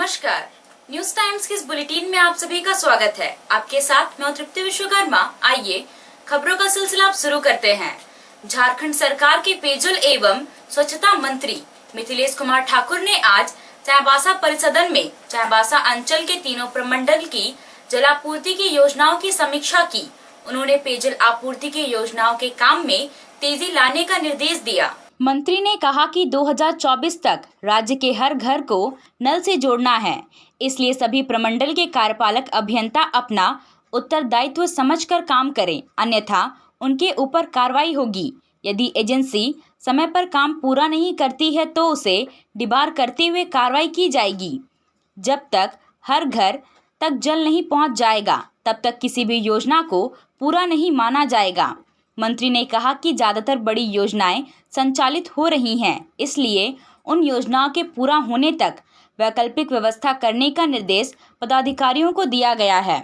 नमस्कार, news times के इस बुलेटिन में आप सभी का स्वागत है। आपके साथ मैं तृप्ति विश्वकर्मा। आइए खबरों का सिलसिला आप शुरू करते हैं। झारखंड सरकार के पेयजल एवं स्वच्छता मंत्री मिथिलेश कुमार ठाकुर ने आज चाईबासा परिसदन में चाईबासा अंचल के तीनों प्रमंडल की जलापूर्ति की योजनाओं की समीक्षा की। उन्होंने पेयजल आपूर्ति की योजनाओं के काम में तेजी लाने का निर्देश दिया। मंत्री ने कहा कि 2024 तक राज्य के हर घर को नल से जोड़ना है, इसलिए सभी प्रमंडल के कार्यपालक अभियंता अपना उत्तरदायित्व समझकर काम करें, अन्यथा उनके ऊपर कार्रवाई होगी। यदि एजेंसी समय पर काम पूरा नहीं करती है तो उसे डिबार करते हुए कार्रवाई की जाएगी। जब तक हर घर तक जल नहीं पहुंच जाएगा, तब तक किसी भी योजना को पूरा नहीं माना जाएगा। मंत्री ने कहा कि ज़्यादातर बड़ी योजनाएं संचालित हो रही हैं, इसलिए उन योजनाओं के पूरा होने तक वैकल्पिक व्यवस्था करने का निर्देश पदाधिकारियों को दिया गया है।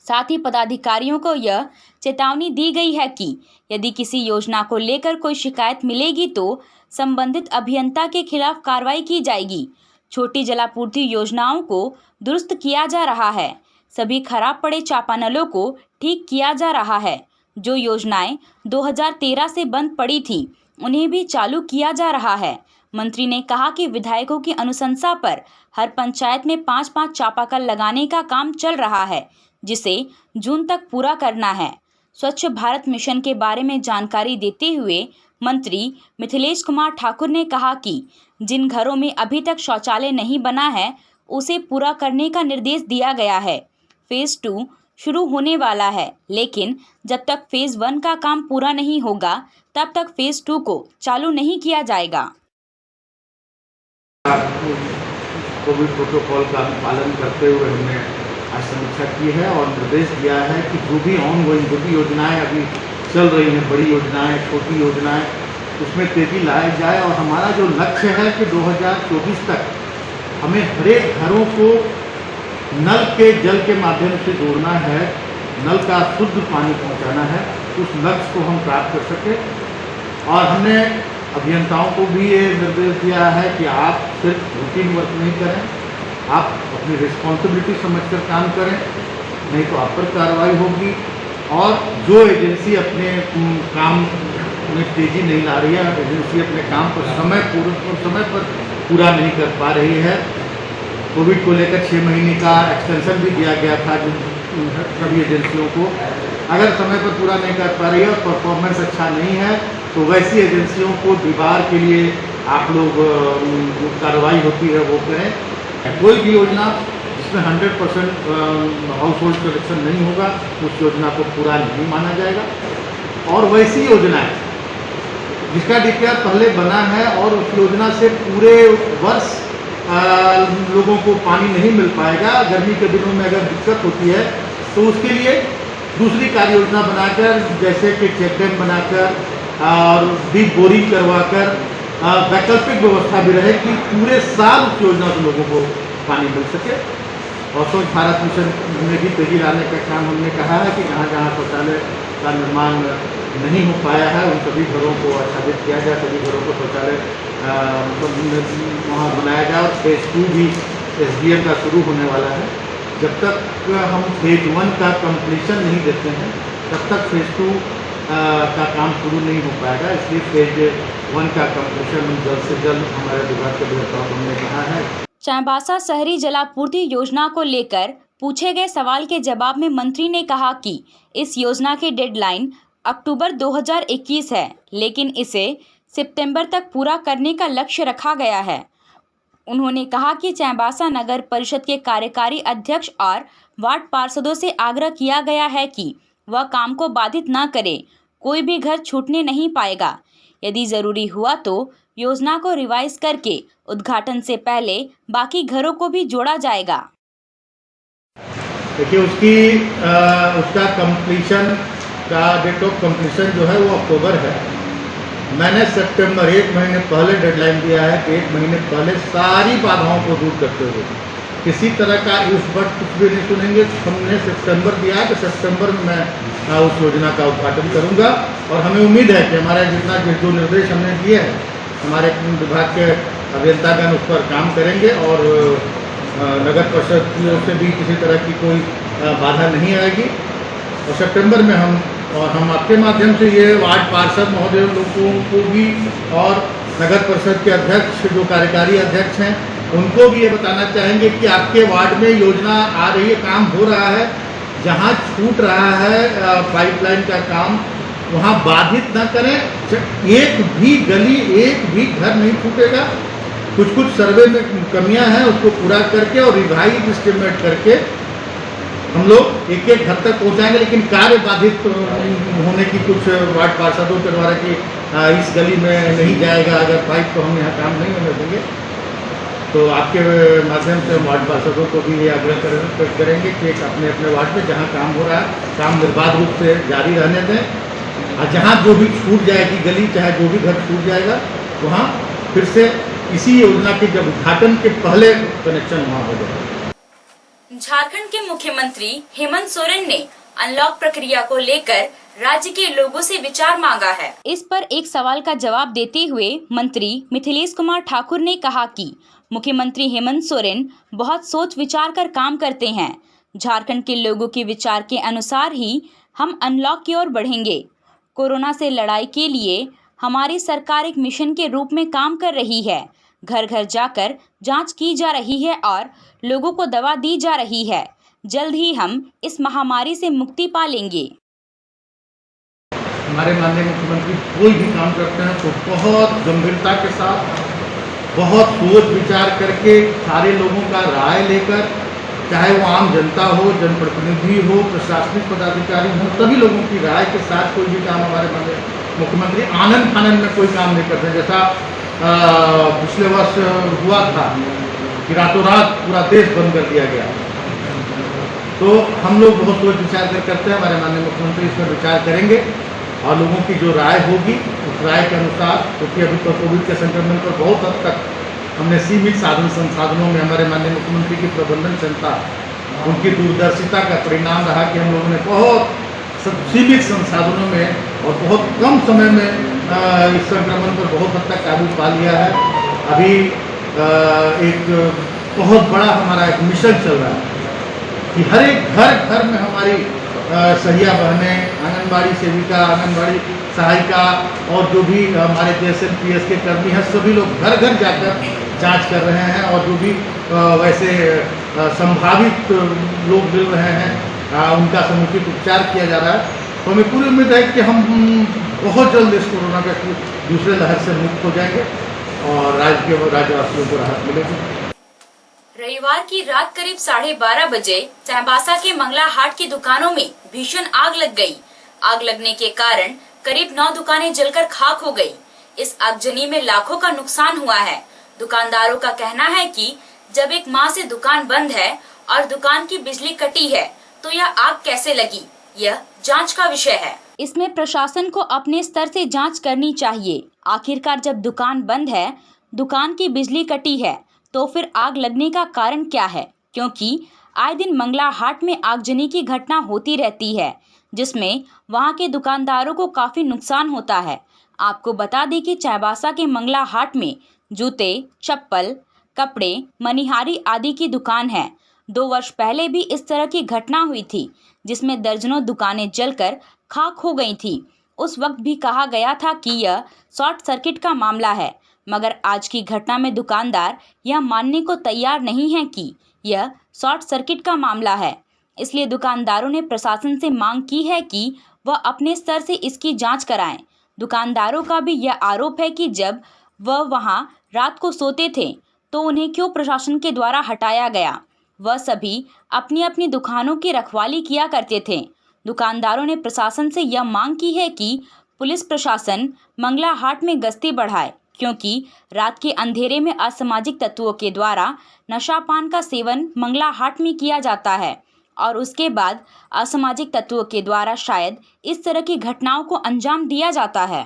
साथ ही पदाधिकारियों को यह चेतावनी दी गई है कि यदि किसी योजना को लेकर कोई शिकायत मिलेगी तो संबंधित अभियंता के खिलाफ कार्रवाई की जाएगी। छोटी जलापूर्ति योजनाओं को दुरुस्त किया जा रहा है। सभी खराब पड़े चापानलों को ठीक किया जा रहा है। जो योजनाएं 2013 से बंद पड़ी थी, उन्हें भी चालू किया जा रहा है। मंत्री ने कहा कि विधायकों की अनुशंसा पर हर पंचायत में 5-5 चापाकल लगाने का काम चल रहा है, जिसे जून तक पूरा करना है। स्वच्छ भारत मिशन के बारे में जानकारी देते हुए मंत्री मिथिलेश कुमार ठाकुर ने कहा कि जिन घरों में अभी तक शौचालय नहीं बना है, उसे पूरा करने का निर्देश दिया गया है। फेज 2 शुरू होने वाला है, लेकिन जब तक फेज 1 का काम पूरा नहीं होगा, तब तक फेज 2 को चालू नहीं किया जाएगा। कोविड प्रोटोकॉल का पालन करते हुए हमने आज समीक्षा की है और निर्देश दिया है कि जो भी ऑनगोइंग जो भी योजनाएं अभी चल रही हैं, बड़ी योजनाएं, छोटी योजनाएं, उसमें तेजी लाई जाए। और हमारा जो लक्ष्य है कि 2024 तक हमें हरेक घरों को नल के जल के माध्यम से जोड़ना है, नल का शुद्ध पानी पहुंचाना है। उस लक्ष्य को हम प्राप्त कर सकें। और हमने अभियंताओं को भी ये निर्देश दिया है कि आप सिर्फ रूटीन वर्क नहीं करें, आप अपनी रिस्पॉन्सिबिलिटी समझकर काम करें, नहीं तो आप पर कार्रवाई होगी। और जो एजेंसी अपने काम में तेजी नहीं ला रही है, एजेंसी अपने काम पर समय पर पूरा नहीं कर पा रही है। कोविड को लेकर 6 महीने का एक्सटेंशन भी दिया गया था सभी एजेंसियों को। अगर समय पर पूरा नहीं कर पा रही है और परफॉर्मेंस अच्छा नहीं है, तो वैसी एजेंसियों को डिबार के लिए आप लोग कार्रवाई होती है वो करें। कोई भी योजना जिसमें 100% हाउस होल्ड कनेक्शन नहीं होगा, उस योजना को पूरा नहीं माना जाएगा। और वैसी योजनाएं जिसका डीपीआर पहले बना है और उस योजना से पूरे वर्ष लोगों को पानी नहीं मिल पाएगा, गर्मी के दिनों में अगर दिक्कत होती है, तो उसके लिए दूसरी कार्य योजना बनाकर, जैसे कि चेक डैम बनाकर और डीप बोरिंग करवाकर वैकल्पिक व्यवस्था भी रहे कि पूरे साल उस योजना से लोगों को पानी मिल सके। और स्वच्छ भारत मिशन में भी तेजी लाने का काम हमने कहा है कि जहाँ जहाँ शौचालय का निर्माण नहीं हो पाया है, उन सभी घरों को आच्छादित किया जाए, सभी घरों को शौचालय वहाँ बनाया जाए। और फेज 2 भी SDM का शुरू होने वाला है। जब तक हम फेज 1 का कंप्लीशन नहीं देते हैं, तब तक फेज 2 का काम शुरू नहीं हो पाएगा। इसलिए फेज 1 का कंप्लीशन जल्द से जल्द हमारे विभाग के द्वारा हमने कहा है। चाईबासा शहरी जलापूर्ति योजना को लेकर पूछे गए सवाल के जवाब में मंत्री ने कहा कि इस योजना की डेडलाइन अक्टूबर 2021 है, लेकिन इसे सितंबर तक पूरा करने का लक्ष्य रखा गया है। उन्होंने कहा कि चाईबासा नगर परिषद के कार्यकारी अध्यक्ष और वार्ड पार्षदों से आग्रह किया गया है कि वह काम को बाधित न करें। कोई भी घर छूटने नहीं पाएगा। यदि ज़रूरी हुआ तो योजना को रिवाइज करके उद्घाटन से पहले बाकी घरों को भी जोड़ा जाएगा। देखिए, उसका कंप्लीशन का डेट ऑफ कंप्लीशन जो है वो अक्टूबर है। मैंने सितंबर 1 महीने पहले डेडलाइन दिया है कि 1 महीने पहले सारी बाधाओं को दूर करते हुए किसी तरह का इस बार कुछ भी नहीं सुनेंगे। हमने सितंबर दिया है कि सितंबर में मैं उस योजना का उद्घाटन करूंगा। और हमें उम्मीद है कि हमारा जो निर्देश हमने दिए हैं, हमारे विभाग के अभियंतागण उस पर काम करेंगे और नगर परिषद की ओर से भी किसी तरह की कोई बाधा नहीं आएगी। और सितंबर में हम आपके माध्यम से ये वार्ड पार्षद महोदय लोगों को भी और नगर परिषद के अध्यक्ष जो कार्यकारी अध्यक्ष हैं उनको भी ये बताना चाहेंगे कि आपके वार्ड में योजना आ रही है, काम हो रहा है, जहाँ छूट रहा है पाइपलाइन का काम वहाँ बाधित न करें। एक भी गली एक भी घर नहीं छूटेगा। कुछ सर्वे में कमियां हैं उसको पूरा करके और रिवाइज एस्टिमेट करके हम लोग एक एक घर तक पहुंचाएंगे, लेकिन कार्य बाधित होने की कुछ वार्ड पार्षदों के द्वारा कि इस गली में नहीं जाएगा अगर पाइप, तो हम यहाँ काम नहीं होने देंगे। तो आपके माध्यम से हम वार्ड पार्षदों को भी ये आग्रह करेंगे कि अपने अपने वार्ड में जहाँ काम हो रहा है काम निर्बाध रूप से जारी रहने दें, और जहाँ जो भी छूट जाएगी गली, चाहे जो भी घर छूट जाएगा, वहाँ फिर से इसी योजना के जब उद्घाटन के पहले कनेक्शन वहाँ हो जाएगा। झारखंड के मुख्यमंत्री हेमंत सोरेन ने अनलॉक प्रक्रिया को लेकर राज्य के लोगों से विचार मांगा है। इस पर एक सवाल का जवाब देते हुए मंत्री मिथिलेश कुमार ठाकुर ने कहा कि मुख्यमंत्री हेमंत सोरेन बहुत सोच विचार कर काम करते हैं। झारखंड के लोगों के विचार के अनुसार ही हम अनलॉक की ओर बढ़ेंगे। कोरोना से लड़ाई के लिए हमारी सरकार एक मिशन के रूप में काम कर रही है। घर घर जाकर जांच की जा रही है और लोगों को दवा दी जा रही है। जल्द ही हम इस महामारी से मुक्ति पा लेंगे। हमारे माननीय मुख्यमंत्री कोई भी काम करते हैं तो बहुत गंभीरता के साथ, बहुत सोच विचार करके, सारे लोगों का राय लेकर, चाहे वो आम जनता हो, जनप्रतिनिधि हो, प्रशासनिक पदाधिकारी हो, सभी लोगों की राय के साथ कोई भी काम हमारे माननीय मुख्यमंत्री आनंद फानंद में कोई काम नहीं करते। जैसा पिछले वर्ष हुआ था कि रातों रात पूरा देश बंद कर दिया गया, तो हम लोग बहुत सोच विचार करते हैं। हमारे माननीय मुख्यमंत्री इस पर विचार करेंगे और लोगों की जो राय होगी उस राय के अनुसार, क्योंकि अभी तो कोविड के संक्रमण पर बहुत हद तक हमने सीमित साधन संसाधनों में हमारे माननीय मुख्यमंत्री की प्रबंधन क्षमता, उनकी दूरदर्शिता का परिणाम रहा कि हम लोगों ने बहुत सीमित संसाधनों में और बहुत कम समय में इस संक्रमण पर बहुत हद तक काबू पा लिया है। अभी एक बहुत बड़ा हमारा एक मिशन चल रहा है कि हर एक घर में हमारी सहिया बहनें, आंगनबाड़ी सेविका, आंगनबाड़ी सहायिका और जो भी हमारे JSNPS के कर्मी हैं, सभी लोग घर घर जाकर जांच कर रहे हैं और जो भी वैसे संभावित लोग मिल रहे हैं उनका समुचित उपचार किया जा रहा है। तो हमें पूरी उम्मीद है कि हम बहुत जल्द इस कोरोना के दूसरे लहर से मुक्त हो जाएंगे और राज्यवासियों को राहत मिलेगी। रविवार की रात करीब 12:30 बजे चाईबासा के मंगला हाट की दुकानों में भीषण आग लग गई। आग लगने के कारण करीब 9 दुकानें जलकर खाक हो गई। इस आगजनी में लाखों का नुकसान हुआ है। दुकानदारों का कहना है कि जब एक माह से दुकान बंद है और दुकान की बिजली कटी है तो यह आग कैसे लगी, यह जांच का विषय है। इसमें प्रशासन को अपने स्तर से जांच करनी चाहिए। आखिरकार जब दुकान बंद है, दुकान की बिजली कटी है, तो फिर आग लगने का कारण क्या है? क्योंकि आए दिन मंगला हाट में आगजनी की घटना होती रहती है, जिसमें वहां के दुकानदारों को काफी नुकसान होता है। आपको बता दें कि चाईबासा के मंगला हाट में जूते, चप्पल, कपड़े, मनिहारी आदि की दुकान है। 2 वर्ष पहले भी इस तरह की घटना हुई थी, जिसमें दर्जनों दुकानें जलकर खाक हो गई थी। उस वक्त भी कहा गया था कि यह शॉर्ट सर्किट का मामला है, मगर आज की घटना में दुकानदार यह मानने को तैयार नहीं है कि यह शॉर्ट सर्किट का मामला है। इसलिए दुकानदारों ने प्रशासन से मांग की है कि वह अपने स्तर से इसकी जांच कराएं। दुकानदारों का भी यह आरोप है कि जब वह वहां रात को सोते थे तो उन्हें क्यों प्रशासन के द्वारा हटाया गया। वह सभी अपनी अपनी दुकानों की रखवाली किया करते थे। दुकानदारों ने प्रशासन से यह मांग की है कि पुलिस प्रशासन मंगला हाट में गश्ती बढ़ाए, क्योंकि रात के अंधेरे में असामाजिक तत्वों के द्वारा नशापान का सेवन मंगला हाट में किया जाता है और उसके बाद असामाजिक तत्वों के द्वारा शायद इस तरह की घटनाओं को अंजाम दिया जाता है।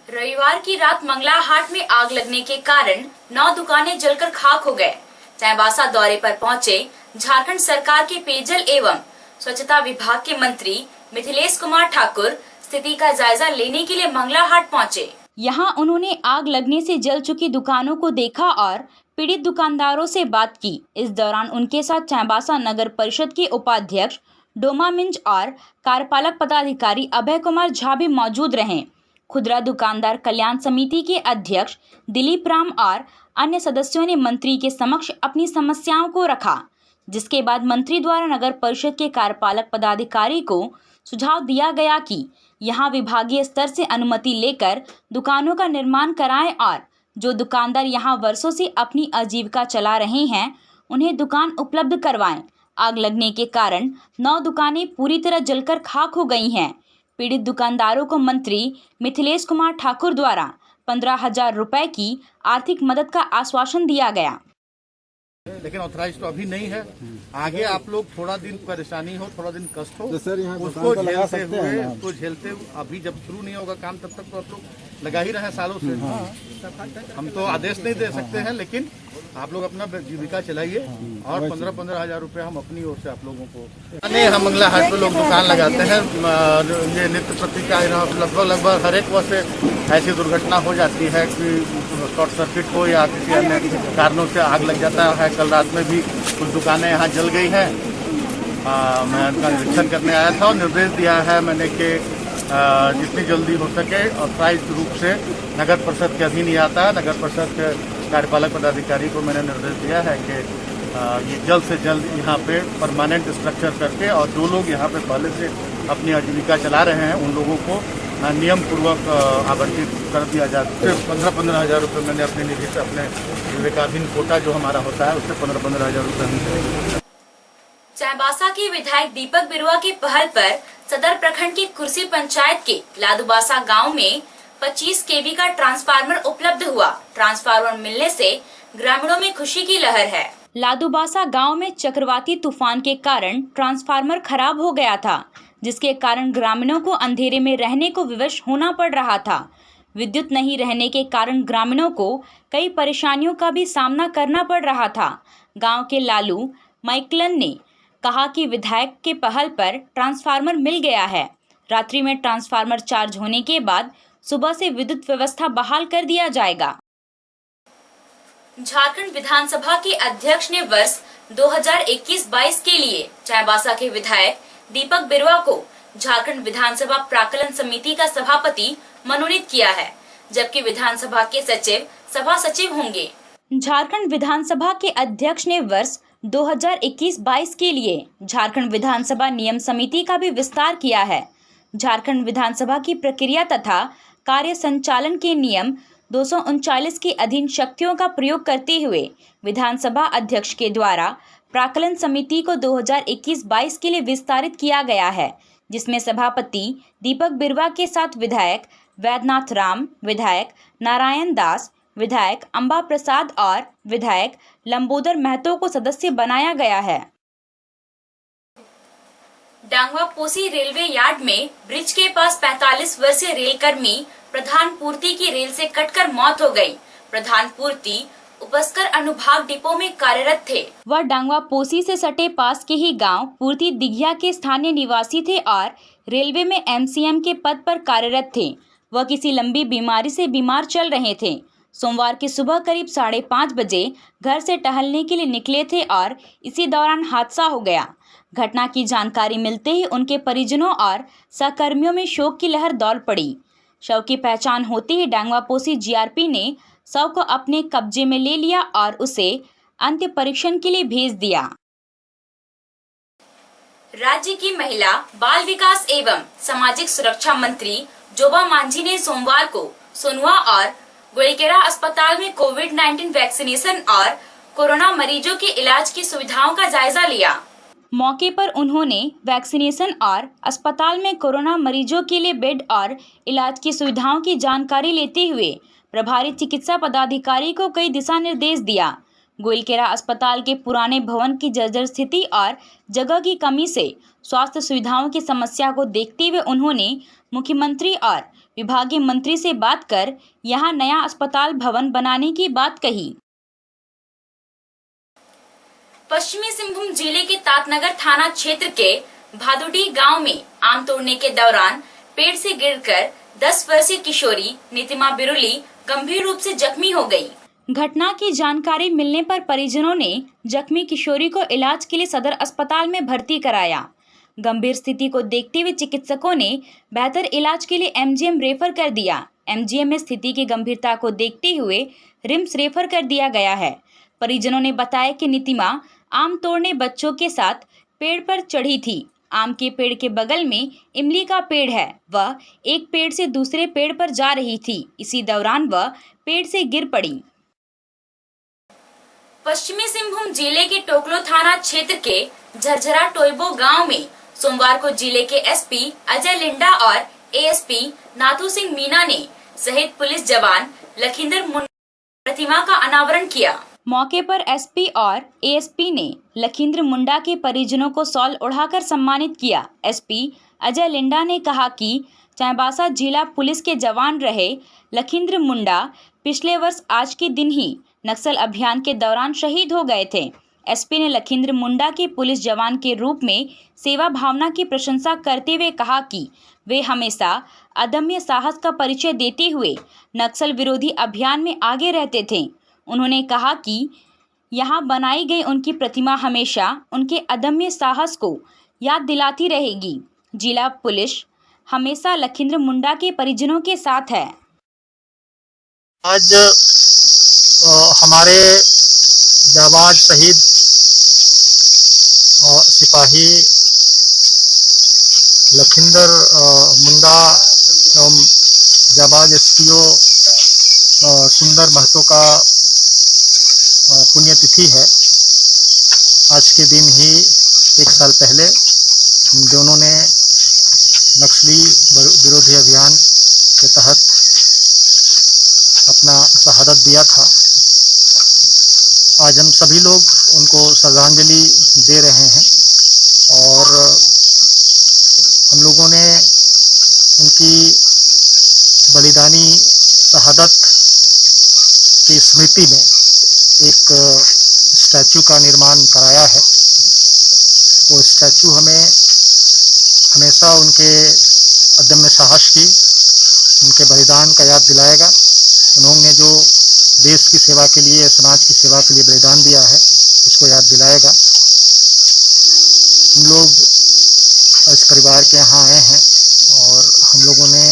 रविवार की रात मंगला हाट में आग लगने के कारण 9 दुकानें जलकर खाक हो गए। चाईबासा दौरे पर पहुंचे झारखंड सरकार के पेयजल एवं स्वच्छता विभाग के मंत्री मिथिलेश कुमार ठाकुर स्थिति का जायजा लेने के लिए मंगला हाट पहुंचे। यहाँ उन्होंने आग लगने से जल चुकी दुकानों को देखा और पीड़ित दुकानदारों से बात की। इस दौरान उनके साथ चाईबासा नगर परिषद के उपाध्यक्ष डोमा मिंज और कार्यपालक पदाधिकारी अभय कुमार झा भी मौजूद रहे। खुदरा दुकानदार कल्याण समिति के अध्यक्ष दिलीप राम और अन्य सदस्यों ने मंत्री के समक्ष अपनी समस्याओं को रखा, जिसके बाद मंत्री द्वारा नगर परिषद के कार्यपालक पदाधिकारी को सुझाव दिया गया कि यहां विभागीय स्तर से अनुमति लेकर दुकानों का निर्माण कराएं और जो दुकानदार यहां वर्षों से अपनी आजीविका चला रहे हैं उन्हें दुकान उपलब्ध करवाएं। आग लगने के कारण 9 दुकानें पूरी तरह जलकर खाक हो गई हैं। पीड़ित दुकानदारों को मंत्री मिथिलेश कुमार ठाकुर द्वारा 15,000 रुपए की आर्थिक मदद का आश्वासन दिया गया। लेकिन ऑथराइज तो अभी नहीं है। आगे आप लोग थोड़ा दिन परेशानी हो, थोड़ा दिन कष्ट हो, तो सर यहाँ उसको झेलते हुए उसको झेलते अभी जब शुरू नहीं होगा काम तब तक तो आप लोग लगा ही रहे सालों से। हम तो आदेश नहीं दे सकते हैं, लेकिन आप लोग अपना जीविका चलाइए और 15-15 हजार रुपये हम अपनी ओर से आप लोगों को। हम मंगला हाट पे लोग दुकान लगाते हैं। ये नित्य प्रति का लगभग हर एक वर्ष ऐसी दुर्घटना हो जाती है कि शॉर्ट सर्किट हो या किसी अन्य कारणों से आग लग जाता है। कल रात में भी कुछ दुकानें यहाँ जल गई हैं। मैं उनका निरीक्षण करने आया था और निर्देश दिया है मैंने कि जितनी जल्दी हो सके ऑथराइज रूप से नगर परिषद के अधीन ही आता है। नगर परिषद के कार्यपालक पदाधिकारी को मैंने निर्देश दिया है कि ये जल्द से जल्द यहाँ पे परमानेंट स्ट्रक्चर करके और जो लोग यहाँ पे पहले से अपनी आजीविका चला रहे हैं उन लोगों को नियम पूर्वक आवंटित कर दिया जाए। सिर्फ 15-15 हजार रुपये मैंने अपने निधि से अपने विवेकाधीन कोटा जो हमारा होता है उससे 15-15 हजार रुपये। चाईबासा के विधायक दीपक बिरुआ की पहल पर सदर प्रखंड की कुर्सी पंचायत के लादूबासा गांव में 25 केवी का ट्रांसफार्मर उपलब्ध हुआ। ट्रांसफार्मर मिलने से ग्रामीणों में खुशी की लहर है। लादूबासा गांव में चक्रवाती तूफान के कारण ट्रांसफार्मर खराब हो गया था, जिसके कारण ग्रामीणों को अंधेरे में रहने को विवश होना पड़ रहा था। विद्युत नहीं रहने के कारण ग्रामीणों को कई परेशानियों का भी सामना करना पड़ रहा था। गांव के लालू माइकलन ने कहा कि विधायक के पहल पर ट्रांसफार्मर मिल गया है। रात्रि में ट्रांसफार्मर चार्ज होने के बाद सुबह से विद्युत व्यवस्था बहाल कर दिया जाएगा। झारखंड विधानसभा के अध्यक्ष ने वर्ष 2021-22 के लिए चाईबासा के विधायक दीपक बिरुआ को झारखंड विधानसभा प्राक्कलन समिति का सभापति मनोनीत किया है, जबकि विधानसभा के सचिव सभा सचिव होंगे। झारखंड विधानसभा के अध्यक्ष ने वर्ष 2021-22 के लिए झारखंड विधानसभा नियम समिति का भी विस्तार किया है। झारखंड विधानसभा की प्रक्रिया तथा कार्य संचालन के नियम 239 के अधीन शक्तियों का प्रयोग करते हुए विधानसभा अध्यक्ष के द्वारा प्राक्कलन समिति को 2021-22 के लिए विस्तारित किया गया है, जिसमें सभापति दीपक बिरुआ के साथ विधायक वैद्यनाथ राम, विधायक नारायण दास, विधायक अंबा प्रसाद और विधायक लंबोदर महतो को सदस्य बनाया गया है। डांगवा पोसी रेलवे यार्ड में ब्रिज के पास 45 वर्षीय रेल कर्मी प्रधान पूर्ति की रेल से कटकर मौत हो गई। प्रधान पूर्ति उपस्कर अनुभाग डिपो में कार्यरत थे। वह डांगवा पोसी से सटे पास के ही गांव पूर्ति दिघिया के स्थानीय निवासी थे और रेलवे में एमसीएम के पद पर कार्यरत थे। वह किसी लंबी बीमारी से बीमार चल रहे थे। सोमवार की सुबह करीब 5:30 बजे घर से टहलने के लिए निकले थे और इसी दौरान हादसा हो गया। घटना की जानकारी मिलते ही उनके परिजनों और सहकर्मियों में शोक की लहर दौड़ पड़ी। शव की पहचान होते ही डांगवा पोसी जीआरपी ने शव को अपने कब्जे में ले लिया और उसे अंतिम परीक्षण के लिए भेज दिया। राज्य की महिला, बाल विकास एवं सामाजिक सुरक्षा मंत्री जोबा मांझी ने सोमवार को सोनुआ और गोइलकेरा अस्पताल में कोविड-19 वैक्सीनेशन और कोरोना मरीजों के इलाज की सुविधाओं का जायजा लिया। मौके पर उन्होंने वैक्सीनेशन और अस्पताल में कोरोना मरीजों के लिए बेड और इलाज की सुविधाओं की जानकारी लेते हुए प्रभारी चिकित्सा पदाधिकारी को कई दिशा निर्देश दिया। गोइलकेरा अस्पताल के पुराने भवन की जर्जर स्थिति और जगह की कमी से स्वास्थ्य सुविधाओं की समस्या को देखते हुए उन्होंने मुख्यमंत्री और विभागीय मंत्री से बात कर यहां नया अस्पताल भवन बनाने की बात कही। पश्चिमी सिंहभूम जिले के तातनगर थाना क्षेत्र के भादुडी गांव में आम तोड़ने के दौरान पेड़ से गिरकर 10 वर्षीय किशोरी नीतिमा बिरुली गंभीर रूप से जख्मी हो गई। घटना की जानकारी मिलने पर परिजनों ने जख्मी किशोरी को इलाज के लिए सदर अस्पताल में भर्ती कराया। गंभीर स्थिति को देखते हुए चिकित्सकों ने बेहतर इलाज के लिए एमजीएम रेफर कर दिया। एमजीएम में स्थिति की गंभीरता को देखते हुए रिम्स रेफर कर दिया गया है। परिजनों ने बताया कि नीतिमा आम तोड़ने बच्चों के साथ पेड़ पर चढ़ी थी। आम के पेड़ के बगल में इमली का पेड़ है। वह एक पेड़ से दूसरे पेड़ पर जा रही थी। इसी दौरान वह पेड़ से गिर पड़ी। पश्चिमी सिंहभूम जिले के टोकलो थाना क्षेत्र के झरझरा टोयबो गांव में सोमवार को जिले के एसपी अजय लिंडा और एएसपी नाथू सिंह मीना ने सहित पुलिस जवान लखिंदर मुंडा प्रतिमा का अनावरण किया। मौके पर एसपी और एएसपी ने लखिंद्र मुंडा के परिजनों को शॉल ओढ़ाकर सम्मानित किया। एसपी अजय लिंडा ने कहा कि चाईबासा जिला पुलिस के जवान रहे लखिंद्र मुंडा पिछले वर्ष आज के दिन ही नक्सल अभियान के दौरान शहीद हो गए थे। एसपी ने लखिंद्र मुंडा के पुलिस जवान के रूप में सेवा भावना की प्रशंसा करते हुए कहा कि वे हमेशा अदम्य साहस का परिचय देते हुए नक्सल विरोधी अभियान में आगे रहते थे। उन्होंने कहा कि यहाँ बनाई गई उनकी प्रतिमा हमेशा उनके अदम्य साहस को याद दिलाती रहेगी। जिला पुलिस हमेशा लखिंद्र मुंडा के परिजनों के साथ है। आज हमारे जाबाज शहीद सिपाही लखिंदर मुंडा एवं जाबाज एसपीओ सुंदर महतो का पुण्यतिथि है। आज के दिन ही एक साल पहले दोनों ने नक्सली विरोधी अभियान के तहत अपना शहादत दिया था। आज हम सभी लोग उनको श्रद्धांजलि दे रहे हैं और हम लोगों ने उनकी बलिदानी शहादत की स्मृति में एक स्टैचू का निर्माण कराया है। वो स्टैचू हमें हमेशा उनके अदम्य साहस की, उनके बलिदान का याद दिलाएगा। उन्होंने जो देश की सेवा के लिए, समाज की सेवा के लिए बलिदान दिया है, उसको याद दिलाएगा। हम लोग इस परिवार के यहाँ आए हैं और हम लोगों ने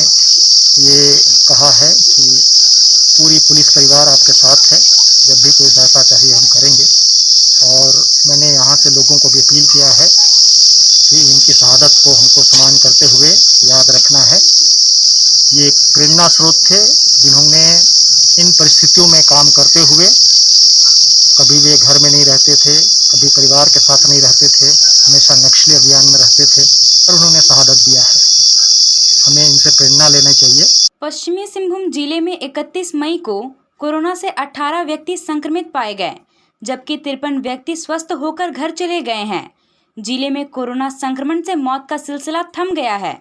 ये कहा है कि पूरी पुलिस परिवार आपके साथ है। जब भी कोई सहायता चाहिए हम करेंगे। और मैंने यहाँ से लोगों को भी अपील किया है कि इनकी शहादत को हमको सम्मान करते हुए याद रखना है। ये एक प्रेरणा स्रोत थे जिन्होंने इन परिस्थितियों में काम करते हुए, कभी वे घर में नहीं रहते थे, कभी परिवार के साथ नहीं रहते थे, हमेशा नक्सली अभियान में रहते थे और उन्होंने शहादत दिया है। हमें इनसे प्रेरणा लेना चाहिए। पश्चिमी सिंहभूम जिले में 31 मई को कोरोना से 18 व्यक्ति संक्रमित पाए गए, जबकि 53 व्यक्ति स्वस्थ होकर घर चले गए हैं। जिले में कोरोना संक्रमण से मौत का सिलसिला थम गया है।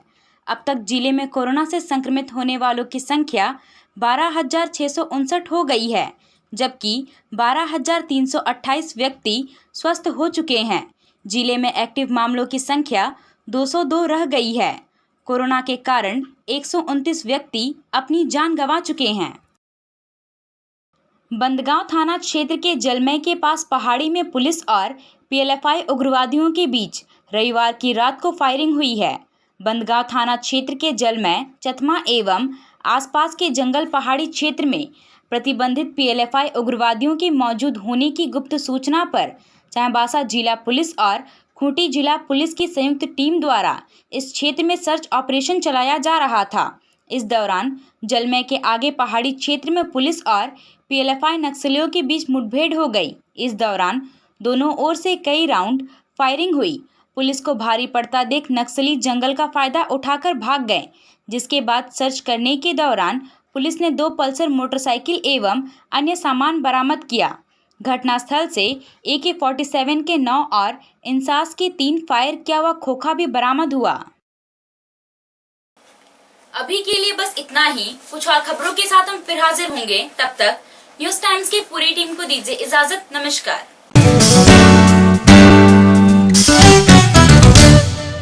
अब तक जिले में कोरोना से संक्रमित होने वालों की संख्या 12,659 हो गई है, जबकि 12,328 व्यक्ति स्वस्थ हो चुके हैं। जिले में एक्टिव मामलों की संख्या 202 रह गई है। कोरोना के कारण 129 व्यक्ति अपनी जान गंवा चुके हैं। बंदगांव थाना क्षेत्र के जलमय के पास पहाड़ी में पुलिस और पीएलएफआई उग्रवादियों के बीच रविवार की रात को फायरिंग हुई है। बंदगांव थाना क्षेत्र के जलमय, चतमा एवं आसपास के जंगल पहाड़ी क्षेत्र में प्रतिबंधित पीएलएफआई उग्रवादियों के मौजूद होने की गुप्त सूचना पर चाईबासा जिला पुलिस और खूंटी जिला पुलिस की संयुक्त टीम द्वारा इस क्षेत्र में सर्च ऑपरेशन चलाया जा रहा था। इस दौरान जलमय के आगे पहाड़ी क्षेत्र में पुलिस और पीएलएफआई नक्सलियों के बीच मुठभेड़ हो गई। इस दौरान दोनों ओर से कई राउंड फायरिंग हुई। पुलिस को भारी पड़ता देख नक्सली जंगल का फायदा उठाकर भाग गए, जिसके बाद सर्च करने के दौरान पुलिस ने 2 पल्सर मोटरसाइकिल एवं अन्य सामान बरामद किया। घटनास्थल से AK-47 के 9 और इंसास के 3 फायर किया हुआ खोखा भी बरामद हुआ। अभी के लिए बस इतना ही। कुछ और खबरों के साथ हम फिर हाजिर होंगे। तब तक न्यूज टाइम्स की पूरी टीम को दीजिए इजाजत। नमस्कार।